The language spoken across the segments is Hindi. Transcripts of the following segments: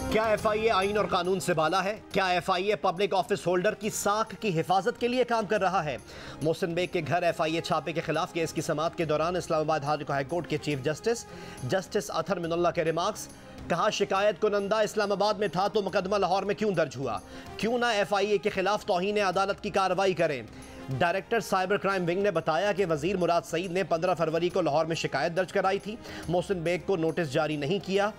क्या FIA आईन और कानून से बाला है? क्या FIA पब्लिक ऑफिस होल्डर की साख की हिफाजत के लिए काम कर रहा है? मोहसिन बेग के घर FIA छापे के खिलाफ केस की समाअत के दौरान इस्लामाबाद हाई कोर्ट के चीफ जस्टिस अतहर मिनुल्लाह के रिमार्क्स। कहा, शिकायत कुनंदा इस्लामाबाद में था तो मुकदमा लाहौर में क्यों दर्ज हुआ? क्यों ना FIA के खिलाफ तौहीन अदालत की कार्रवाई करें? डायरेक्टर साइबर क्राइम विंग ने बताया कि वजीर मुराद सईद ने 15 फरवरी को लाहौर में शिकायत दर्ज कराई थी। मोहसिन बेग को नोटिस जारी नहीं किया।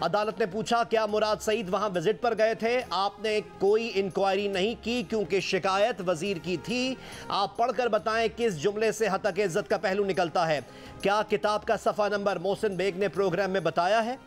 अदालत ने पूछा, क्या मुराद सईद वहां विजिट पर गए थे? आपने कोई इंक्वायरी नहीं की क्योंकि शिकायत वजीर की थी। आप पढ़कर बताएं किस जुमले से हतक इज्जत का पहलू निकलता है। क्या किताब का सफ़ा नंबर मोहसिन बेग ने प्रोग्राम में बताया है?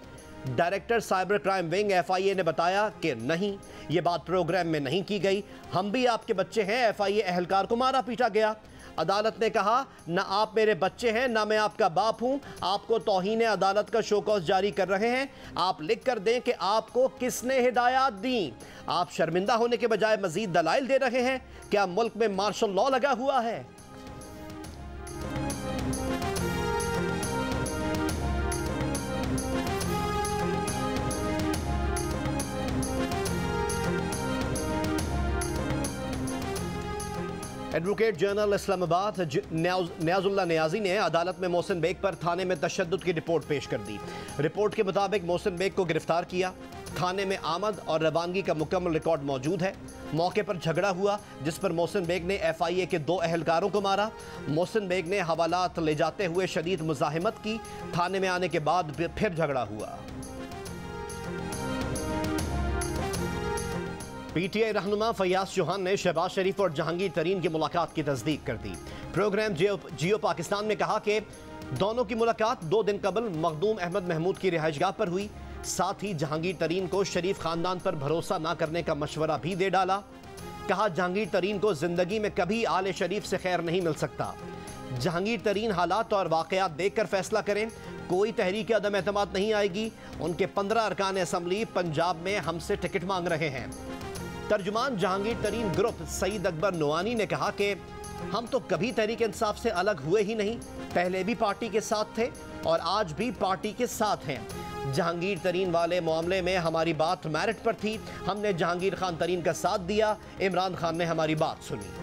Director cyber crime wing FIA ने बताया कि नहीं, ये बात प्रोग्राम में नहीं की गई। हम भी आपके बच्चे हैं। FIA एहलकार को मारा पीटा गया। अदालत ने कहा, ना आप मेरे बच्चे हैं ना मैं आपका बाप हूं। आपको तौहीन अदालत का शोकॉज जारी कर रहे हैं। आप लिख कर दें कि आपको किसने हिदायत दी। आप शर्मिंदा होने के बजाय मजीद दलाइल दे रहे हैं। क्या मुल्क में मार्शल लॉ लगा हुआ है? एडवोकेट जनरल इस्लामाबाद न्याजुल्लाह नियाजी ने अदालत में मोहसिन बेग पर थाने में तशद्दुद की रिपोर्ट पेश कर दी। रिपोर्ट के मुताबिक मोहसिन बेग को गिरफ्तार किया। थाने में आमद और रवानगी का मुकम्मल रिकॉर्ड मौजूद है। मौके पर झगड़ा हुआ जिस पर मोहसिन बेग ने FIA के 2 एहलकारों को मारा। मोहसिन बेग ने हवालात ले जाते हुए शदीद मुज़ाहिमत की। थाने में आने के बाद फिर झगड़ा हुआ। PTI रहनुमा फयाज चौहान ने शहबाज शरीफ और जहांगीर तरीन की मुलाकात की तस्दीक कर दी। प्रोग्राम जियो पाकिस्तान में कहा कि दोनों की मुलाकात 2 दिन कबल मखदूम अहमद महमूद की रिहाइशगाह पर हुई। साथ ही जहांगीर तरीन को शरीफ खानदान पर भरोसा न करने का मशवरा भी दे डाला। कहा, जहांगीर तरीन को जिंदगी में कभी आले शरीफ से खैर नहीं मिल सकता। जहांगीर तरीन हालात और वाकयात देख कर फैसला करें। कोई तहरीक अदम एतमाद नहीं आएगी। उनके 15 अरकान असम्बली पंजाब में हमसे टिकट मांग रहे हैं। तर्जुमान जहांगीर तरीन ग्रुप सईद अकबर नोआनी ने कहा कि हम तो कभी तहरीक इंसाफ से अलग हुए ही नहीं। पहले भी पार्टी के साथ थे और आज भी पार्टी के साथ हैं। जहांगीर तरीन वाले मामले में हमारी बात मेरिट पर थी। हमने जहांगीर खान तरीन का साथ दिया। इमरान खान ने हमारी बात सुनी।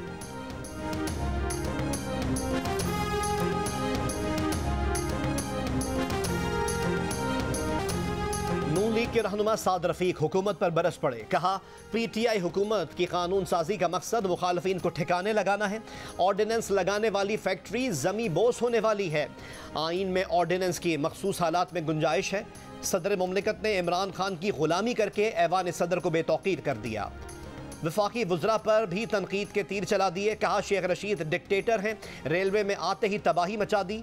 नून लीग के रहनुमा साद रफीक हुकूमत पर बरस पड़े। कहा, PTI हुकूमत की कानून साजी का मकसद मुखालफिन को ठिकाने लगाना है। ऑर्डिनेंस लगाने वाली फैक्ट्री जमी बोस होने वाली है। आइन में ऑर्डिनेंस की मखसूस हालात में गुंजाइश है। सदर मुमलिकत ने इमरान खान की गुलामी करके ऐवान सदर को बेतौकीर कर दिया। वफाकी वज़रा पर भी तनकीद के तीर चला दिए। कहा, शेख रशीद डिक्टेटर हैं। रेलवे में आते ही तबाही मचा दी।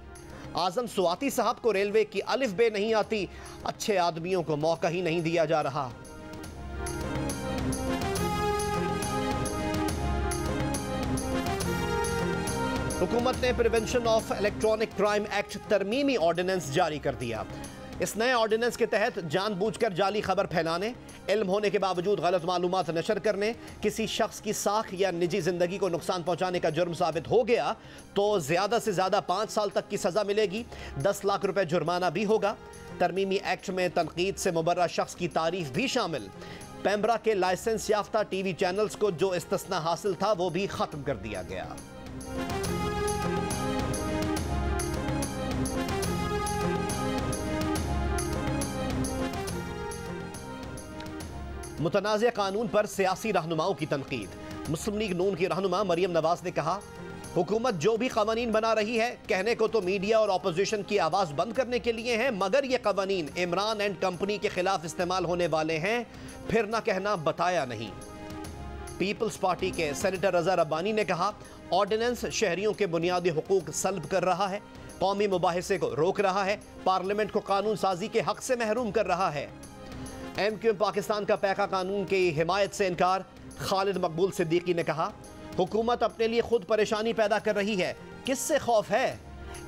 आजम सुवाती साहब को रेलवे की अलिफ बे नहीं आती। अच्छे आदमियों को मौका ही नहीं दिया जा रहा। हुकूमत ने prevention of electronic crime act तरमीमी ऑर्डिनेंस जारी कर दिया। इस नए ऑर्डिनेंस के तहत जानबूझकर जाली खबर फैलाने, इल्म होने के बावजूद गलत मालूमात नशर करने, किसी शख्स की साख या निजी जिंदगी को नुकसान पहुंचाने का जुर्म साबित हो गया तो ज्यादा से ज्यादा 5 साल तक की सजा मिलेगी। 10 लाख रुपए जुर्माना भी होगा। तरमीमी एक्ट में तनकीद से मुबर्रा शख्स की तारीफ भी शामिल। पैम्ब्रा के लाइसेंस याफ्ता TV चैनल्स को जो इस्तिस्ना हासिल था वो भी खत्म कर दिया गया। मुतनाज़ कानून पर सियासी रहनुमाओं की तनकीद। मुस्लिम लीग नून की रहनुमा मरियम नवाज ने कहा, हुकूमत जो भी कवानीन बना रही है कहने को तो मीडिया और अपोजिशन की आवाज़ बंद करने के लिए हैं, मगर ये कवानीन इमरान एंड कंपनी के खिलाफ इस्तेमाल होने वाले हैं। फिर ना कहना बताया नहीं। पीपल्स पार्टी के सेनेटर रजा रब्बानी ने कहा, ऑर्डिनेंस शहरियों के बुनियादी हुकूक सल्ब कर रहा है, कौमी मुबाहिसे को रोक रहा है, पार्लियामेंट को कानून साजी के हक से महरूम कर रहा है। MQ पाकिस्तान का पैका कानून की हिमायत से इनकार। खालिद मकबूल सिद्दीकी ने कहा, हुकूमत अपने लिए खुद परेशानी पैदा कर रही है। किससे खौफ है?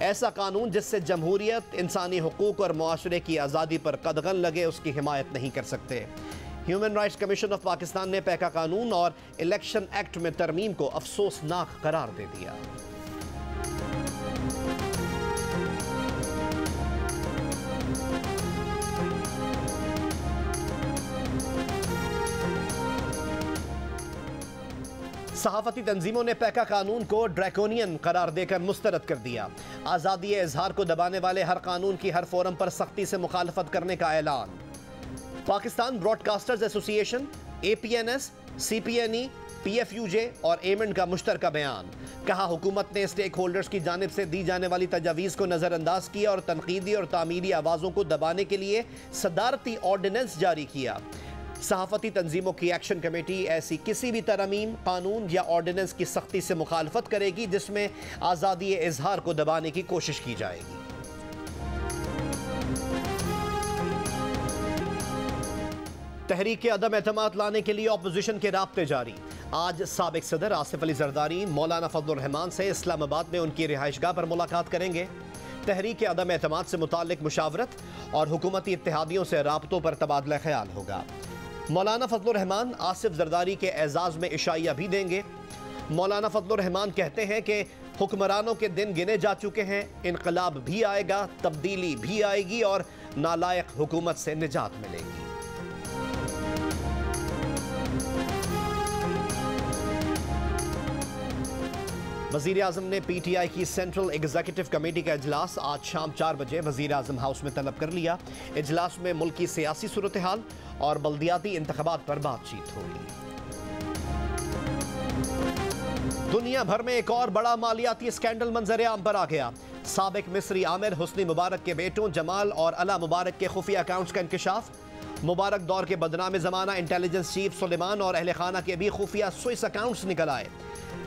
ऐसा कानून जिससे जमहूरियत, इंसानी हुकूक और मुआशरे की आज़ादी पर कदगन लगे उसकी हिमायत नहीं कर सकते। Human rights commission of Pakistan ने पैका कानून और इलेक्शन एक्ट में तरमीम को अफसोसनाक करार दे दिया। सहाफती तंजीमों ने पैका कानून को ड्रैकोनियन करार देकर मुस्तरद कर दिया। आज़ादी इजहार को दबाने वाले हर कानून की हर फोरम पर सख्ती से मुखालफत करने का ऐलान। Pakistan broadcasters association, APNS, CPNE, PFUJ और एमेंड का मुश्तरका बयान। कहा, हुकूमत ने स्टेक होल्डर्स की जानिब से दी जाने वाली तजावीज़ को नज़रअंदाज किया और तनकीदी और तामीरी आवाज़ों को दबाने के लिए सदारती ऑर्डिनेंस जारी किया। सहाफती तंजीमों की एक्शन कमेटी ऐसी किसी भी तरमीम, कानून या ऑर्डिनेंस की सख्ती से मुखालफत करेगी जिसमें आज़ादी इजहार को दबाने की कोशिश की जाएगी। तहरीक अदम एतमाद लाने के लिए अपोजिशन के राब्ते जारी। आज साबिक सदर आसिफ अली जरदारी मौलाना फजलुर रहमान से इस्लामाबाद में उनकी रिहाइशगाह पर मुलाकात करेंगे। तहरीक अदम एतमाद से मुताल्लिक मुशावरत और हुकूमती इत्तेहादियों से राब्तों पर तबादला ख्याल होगा। मौलाना फजलुर रहमान आसिफ जरदारी के एजाज़ में इशाइया भी देंगे। मौलाना फजलुर रहमान कहते हैं कि हुक्मरानों के दिन गिने जा चुके हैं, इनकलाब भी आएगा, तब्दीली भी आएगी और नालायक हुकूमत से निजात मिलेगी। वज़ीर आज़म ने PTI की सेंट्रल एग्जीक्यूटिव कमेटी का इजलास आज शाम 4 बजे वज़ीर आज़म हाउस में तलब कर लिया। इजलास में मुल्क की सियासी सूरत हाल और बल्दियाती इंतखाबात पर बातचीत होगी। दुनिया भर में एक और बड़ा मालियाती स्कैंडल मंजर आम पर आ गया। साबिक मिस्री आमिर हुस्नी मुबारक के बेटों जमाल और अला मुबारक के खुफिया अकाउंट्स का इंकशाफ। मुबारक दौर के बदनाम ज़माना इंटेलिजेंस चीफ सुलेमान और अहले खाना के भी खुफिया स्विस अकाउंट्स निकल आए।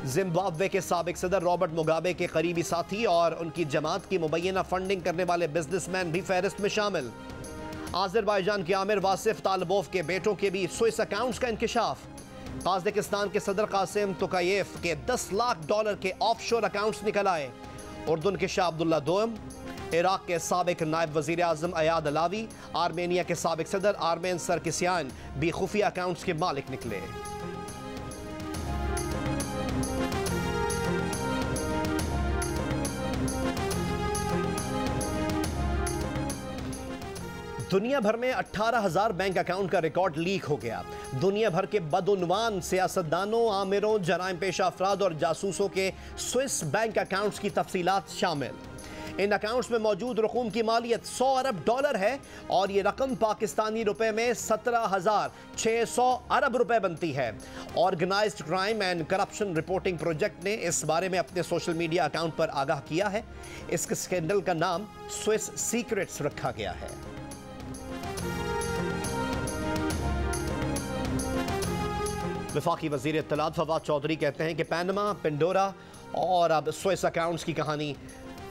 जिम्बाब्वे के साबिक सदर रॉबर्ट मुगाबे के करीबी साथी और उनकी जमात की मुबैना फंडिंग करने वाले बिजनेसमैन भी फहरिस्त में शामिल। आज़रबाईजान के आमिर वासिफ तालबोफ के बेटों के भी स्विस अकाउंट्स का इंकशाफ। ताजिकिस्तान के सदर कासिम तुकायेफ के $10 लाख के ऑफशोर अकाउंट्स निकल आए। उर्दून के शाह अब्दुल्ला दोम, इराक के साबिक नायब वज़ीर आज़म अयाद अलावी, आर्मेनिया के साबिक सदर आर्मेन सरकिसियान भी खुफिया अकाउंट्स के मालिक निकले। दुनिया भर में 18,000 बैंक अकाउंट का रिकॉर्ड लीक हो गया। दुनिया भर के बदउनवान सियासतदानों, आमिरों, जराइम पेशा अफराद और जासूसों के स्विस बैंक अकाउंट्स की तफसीलात शामिल। इन अकाउंट्स में मौजूद रकूम की मालियत $100 अरब है और ये रकम पाकिस्तानी रुपए में 17,600 अरब रुपए बनती है। Organised crime and corruption reporting project ने इस बारे में अपने सोशल मीडिया अकाउंट पर आगाह किया है। इस स्कैंडल का नाम स्विस सीक्रेट्स रखा गया है। वफाकी वज़ीर इत्तलात फवाद चौधरी कहते हैं कि पैनमा, पेंडोरा और अब स्विस अकाउंट्स की कहानी।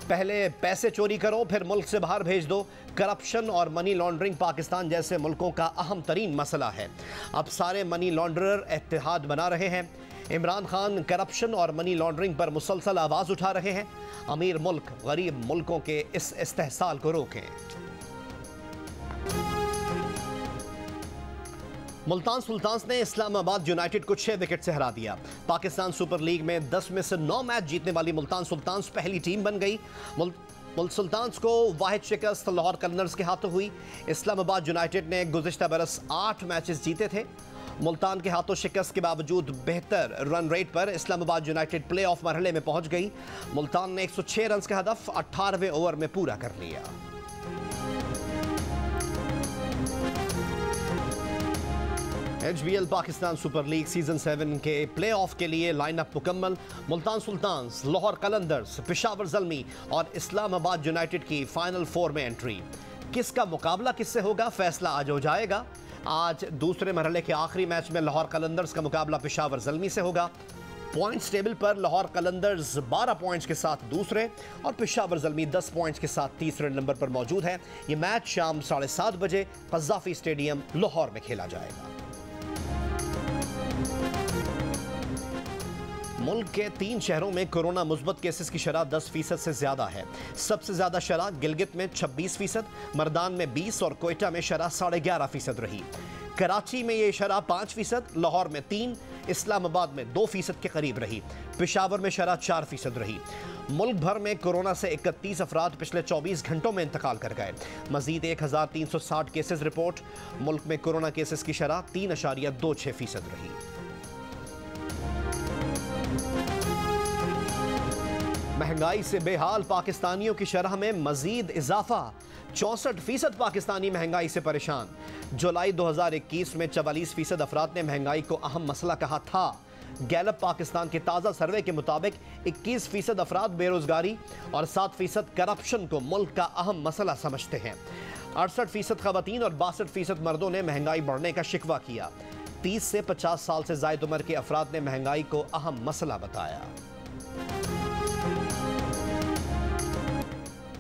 पहले पैसे चोरी करो, फिर मुल्क से बाहर भेज दो। करप्शन और मनी लॉन्ड्रिंग पाकिस्तान जैसे मुल्कों का अहम तरीन मसला है। अब सारे मनी लॉन्ड्रर इत्तेहाद बना रहे हैं। इमरान खान करप्शन और मनी लॉन्ड्रिंग पर मुसलसल आवाज़ उठा रहे हैं। अमीर मुल्क गरीब मुल्कों के इस इस्तेहसाल को रोकें। मुल्तान सुल्तान्स ने इस्लामाबाद यूनाइटेड को 6 विकेट से हरा दिया। पाकिस्तान सुपर लीग में 10 में से 9 मैच जीतने वाली मुल्तान सुल्तान्स पहली टीम बन गई। सुल्तान्स को वाहिद शिकस्त लाहौर कलंदर्स के हाथों हुई। इस्लामाबाद यूनाइटेड ने गुज़िश्ता बरस 8 मैचेस जीते थे। मुल्तान के हाथों शिकस्त के बावजूद बेहतर रन रेट पर इस्लामाबाद यूनाइटेड प्ले ऑफ मरहले में पहुंच गई। मुल्तान ने 106 रन का हदफ 18वें ओवर में पूरा कर लिया। HBL Pakistan super league season 7 के प्ले ऑफ के लिए लाइनअप मुकम्मल। मुल्तान सुल्तान्स, लाहौर कलंदर्स, पेशावर ज़ल्मी और इस्लामाबाद यूनाइटेड की फाइनल 4 में एंट्री। किसका मुकाबला किससे होगा, फैसला आज हो जाएगा। आज दूसरे मरहले के आखिरी मैच में लाहौर कलंदर्स का मुकाबला पेशावर ज़ल्मी से होगा। पॉइंट्स टेबल पर लाहौर कलंदर्स 12 पॉइंट्स के साथ दूसरे और पेशावर ज़ल्मी 10 पॉइंट्स के साथ तीसरे नंबर पर मौजूद है। ये मैच शाम 7:30 बजे क़ज़्ज़ाफ़ी स्टेडियम लाहौर में खेला जाएगा। मुल्क के 3 शहरों में कोरोना मुस्बत केसेस की शरह 10% से ज़्यादा है। सबसे ज़्यादा शरह गिलगित में 26%, मर्दान में 20% और कोयटा में शरह 11.5% रही। कराची में ये शरह 5%, लाहौर में 3%, इस्लामाबाद में 2% के करीब रही। पेशावर में शरह 4% रही। मुल्क भर में कोरोना से 31 अफराद पिछले 24 घंटों में इंतकाल कर गए। मजीद 1360 केसेस रिपोर्ट। मुल्क में कोरोना केसेस की शरह 3.26% रही। महंगाई से बेहाल पाकिस्तानियों की शरह में मजीद इजाफा, 64% पाकिस्तानी महंगाई से परेशान। जुलाई 2021 में 44% अफराद ने महंगाई को अहम मसला कहा था। गैलप पाकिस्तान के ताज़ा सर्वे के मुताबिक 21% अफराद बेरोजगारी और 7% करप्शन को मुल्क का अहम मसला समझते हैं। 68% खवातीन और 62% मर्दों ने महंगाई बढ़ने का शिकवा किया। 30 से 50 साल से ज़ायद उम्र के अफराद ने महंगाई को अहम मसला बताया।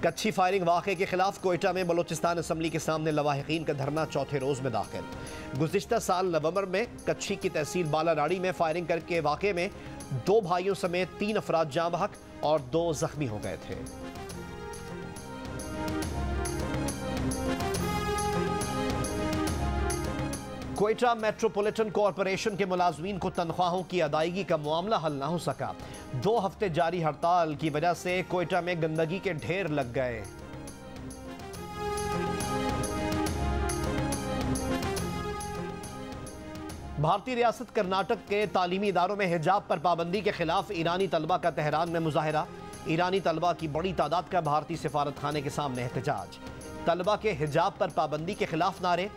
कच्ची फायरिंग वाक़े के खिलाफ कोयटा में बलोचिस्तान असम्बली के सामने लवाहिकीन का धरना चौथे रोज में दाखिल। गुज़िश्ता साल नवंबर में कच्ची की तहसील बालाराड़ी में फायरिंग करके वाक़े में 2 भाइयों समेत 3 अफराद जाँ बहक और 2 जख्मी हो गए थे। कोयटा मेट्रोपॉलिटन कॉरपोरेशन के मुलाजमीन को तनख्वाहों की अदायगी का मामला हल न हो सका। 2 हफ्ते जारी हड़ताल की वजह से कोयटा में गंदगी के ढेर लग गए। भारतीय रियासत कर्नाटक के तालीमी इदारों में हिजाब पर पाबंदी के खिलाफ ईरानी तलबा का तेहरान में मुजाहरा। ईरानी तलबा की बड़ी तादाद का भारतीय सिफारत खाने के सामने एहतजाज। तलबा के हिजाब पर पाबंदी के खिलाफ नारे,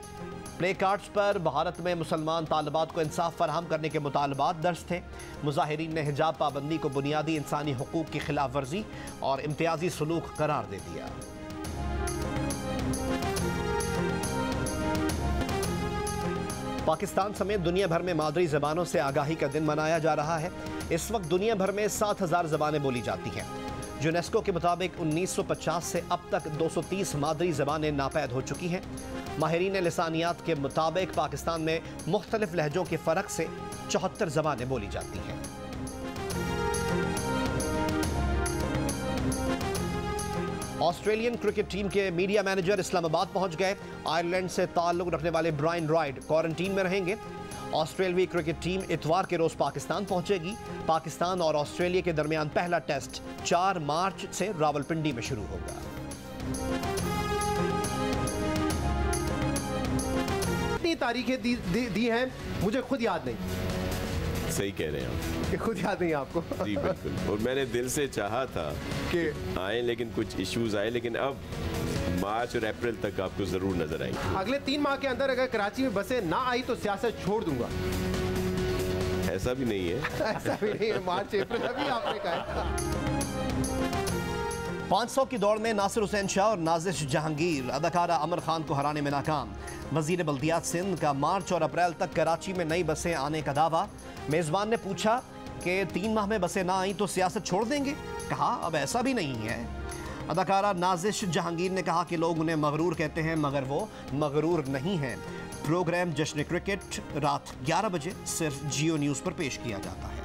प्ले कार्ड्स पर भारत में मुसलमान तालिबात को इंसाफ फराहम करने के मुतालबात दर्ज थे। मुजाहिरीन ने हिजाब पाबंदी को बुनियादी इंसानी हुकूक की खिलाफ वर्जी और इम्तियाजी सलूक करार दे दिया। पाकिस्तान समेत दुनिया भर में मादरी ज़बानों से आगाही का दिन मनाया जा रहा है। इस वक्त दुनिया भर में 7000 ज़बानें बोली जाती हैं। यूनेस्को के मुताबिक 1950 से अब तक 230 मादरी ज़बानें नापैद हो चुकी हैं। माहिरीन लिसानियात के मुताबिक पाकिस्तान में मुख्तलिफ लहजों के फ़र्क से 74 ज़बानें बोली जाती हैं। ऑस्ट्रेलियन क्रिकेट टीम के मीडिया मैनेजर इस्लामाबाद पहुंच गए। आयरलैंड से ताल्लुक़ रखने वाले ब्रायन राइड क्वारंटीन में रहेंगे। ऑस्ट्रेलियाई क्रिकेट टीम इतवार के रोज पाकिस्तान पहुंचेगी। पाकिस्तान और ऑस्ट्रेलिया के दरमियान पहला टेस्ट 4 मार्च से रावलपिंडी में शुरू होगा। इतनी तारीखें दी हैं, मुझे खुद याद नहीं। सही कह रहे हैं आप, खुद याद नहीं आपको? जी बिल्कुल। और मैंने दिल से चाहा था कि आए, लेकिन कुछ इश्यूज आए, लेकिन अब मार्च और अप्रैल तक आपको जरूर नजर आएंगे। अगले 3 माह के अंदर अगर कराची में बसें ना आई तो सियासत छोड़ दूंगा। ऐसा भी नहीं है। ऐसा भी नहीं है। मार्च अप्रैल अभी आपने कहा। 500 की दौड़ में नासिर हुसैन शाह और नाजिश जहांगीर अदाकारा अमर खान को हराने में नाकाम। वजीर बल्दियात सिंध का मार्च और अप्रैल तक कराची में नई बसें आने का दावा। मेज़बान ने पूछा कि 3 माह में बसें ना आई तो सियासत छोड़ देंगे। कहा अब ऐसा भी नहीं है। अदाकारा नाजिश जहांगीर ने कहा कि लोग उन्हें मगरूर कहते हैं, मगर वो मगरूर नहीं हैं। प्रोग्राम जश्न क्रिकेट रात 11 बजे सिर्फ जियो न्यूज़ पर पेश किया जाता है।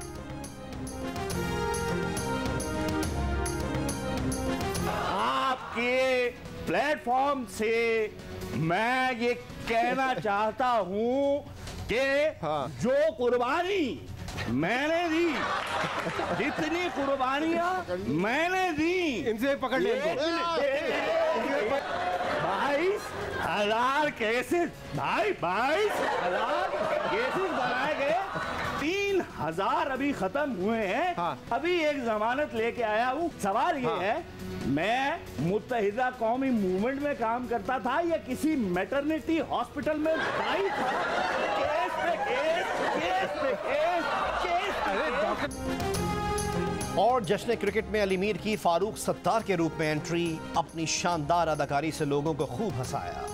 आपके प्लेटफॉर्म से मैं ये कहना चाहता हूं कि जो कुर्बानी मैंने दी, जितनी कुर्बानियां मैंने दी, इनसे पकड़ ले। 22,000 केसेस, भाई 22,000 केसेस बनाए गए। 3,000 अभी खत्म हुए हैं। अभी एक जमानत लेके आया हूँ। सवाल ये है, मैं मुत्तहिदा कौमी मूवमेंट में काम करता था या किसी मैटरनिटी हॉस्पिटल में दाई था? केस पे केस, केस पे केस, केस पे केस। और जश्न क्रिकेट में अली मीर की फारूक सत्तार के रूप में एंट्री। अपनी शानदार अदाकारी से लोगों को खूब हंसाया।